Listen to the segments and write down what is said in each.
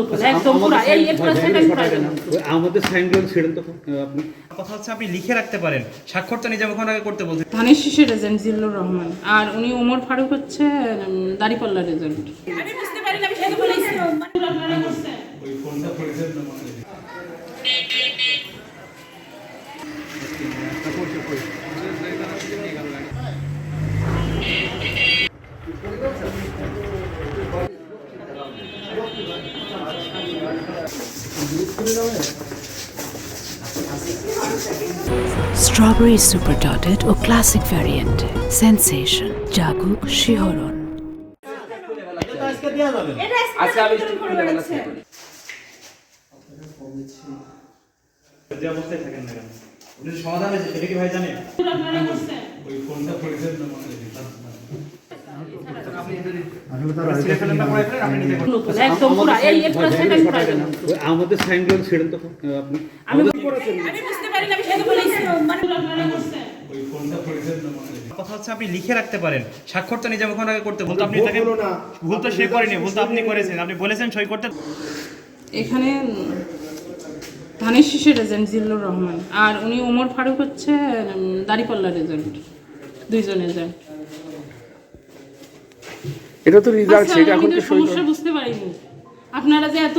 নতুন একদম পুরো এই পুরো সেটাই পুরো আমাদের সাইনগুলো ছেড়েন তো আপনি। কথা হচ্ছে আপনি লিখে রাখতে পারেন, স্বাক্ষর তো নিজে ওখানে আগে করতে বলছেন। ধানের শীষের এজেন্ট জিল্লুর রহমান, আর উনি ওমর ফারুক হচ্ছে দাড়িপাল্লার এজেন্ট। আমি বুঝতে পারি না, আমি সেটা বলেছি আপনারা করছেন ওই ফোনটা পড়েছেন না মানে স্ট্রবেরি সুপার ডটেড ও ক্লাসিক ভ্যারিয়েন্টে সেন্সেশন জাগুক শিহরণ। যে অবস্থায় থাকেন না কেন, উনি সমাধান হয়েছে সেটা কি ভাই জানেন? ওই ফোনটা পড়েছেন না মানে একদম পুরো এই পুরো সেটাই পুরো আমাদের সাইনগুলো ছেড়েন তো আপনি। আমি বুঝতে পারি না, আমি সেটা বলেছি ওই ফোনটা পড়েছেন না মানে কথা হচ্ছে আপনি লিখে রাখতে পারেন, স্বাক্ষর তো নিজে ওখানে আগে করতে বলতো। আপনি তাকে ভুল তো সে করেনি, ভুল তো আপনি করেছেন, আপনি বলেছেন সই করতে। এখানে ধানের শীষের এজেন্ট জিল্লুর রহমান, আর উনি ওমর ফারুক হচ্ছে দাড়িপাল্লার এজেন্ট, দুইজন এজেন্ট। এটা তো রেজাল্ট, সেটা এখন কি সই সমস্যা বুঝতে পারিনি আপনারা যে এত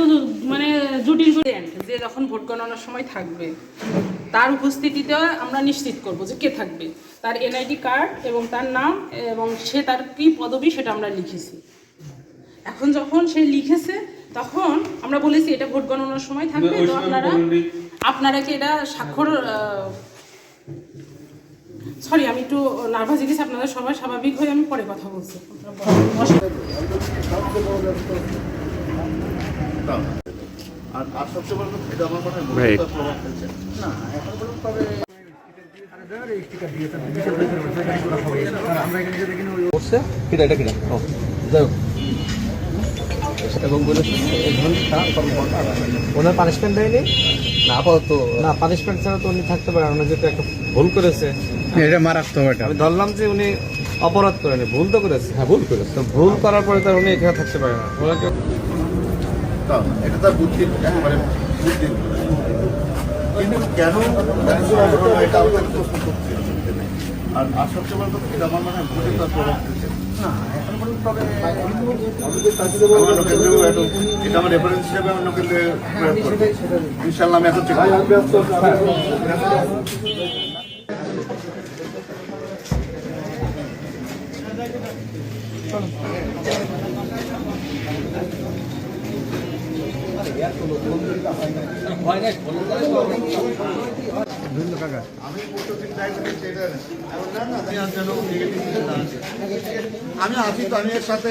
মানে জটিল করে যে যখন ভোট গণনার সময় থাকবে তার উপস্থিতিতে আমরা নিশ্চিত করব যে কে থাকবে, তার এনআইডি কার্ড এবং তার নাম এবং সে তার কী পদবি সেটা আমরা লিখেছি। এখন যখন সে লিখেছে তখন আমরা বলেছি এটা ভোট গণনার সময় থাকবে, তো আপনারা কি এটা স্বাক্ষর সরি আমি একটু নার্ভাস হয়ে গেছি, আপনাদের সবাই স্বাভাবিক হয়ে আমি পরে কথা বলছি। আর সবচেয়ে বড় কথা, এটা আমার মনে হয় ভোটার প্রভাব ফেলছে না এখন বলুন। তবে এবং বলেছেন এই ধরনের ওনার পানিশমেন্ট দেয়নি না, আপাতত না, পানিশমেন্ট ছাড়া তো উনি থাকতে পারেন। উনি যেহেতু একটা ভুল করেছে, এটা মারাত্মক। এটা আমি ধরলাম যে উনি অপরাধ করেনি, ভুল তো করেছে। হ্যাঁ, ভুল করেছে। তো ভুল করার পরে তার উনি এখানে থাকতে পারে না। ওনাকে এটা তার বুদ্ধির একেবারে বুদ্ধির, কিন্তু কেন এটা প্রশ্ন করছে। আর সবচেয়ে বড় কথা, এটা আমার মনে হয় ভোটের তার প্রভাব ফেলছে না এখন বলুন। তবে এটা আমার রেফারেন্স হিসেবে অন্য কেন্দ্রে প্রয়োগ করবো ইনশাল্লাহ। আমি এখন চেক আমি আছি তো, আমি এর সাথে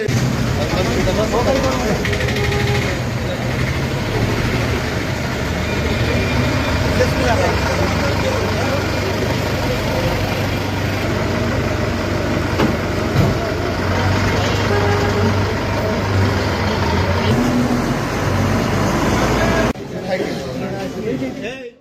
Hey.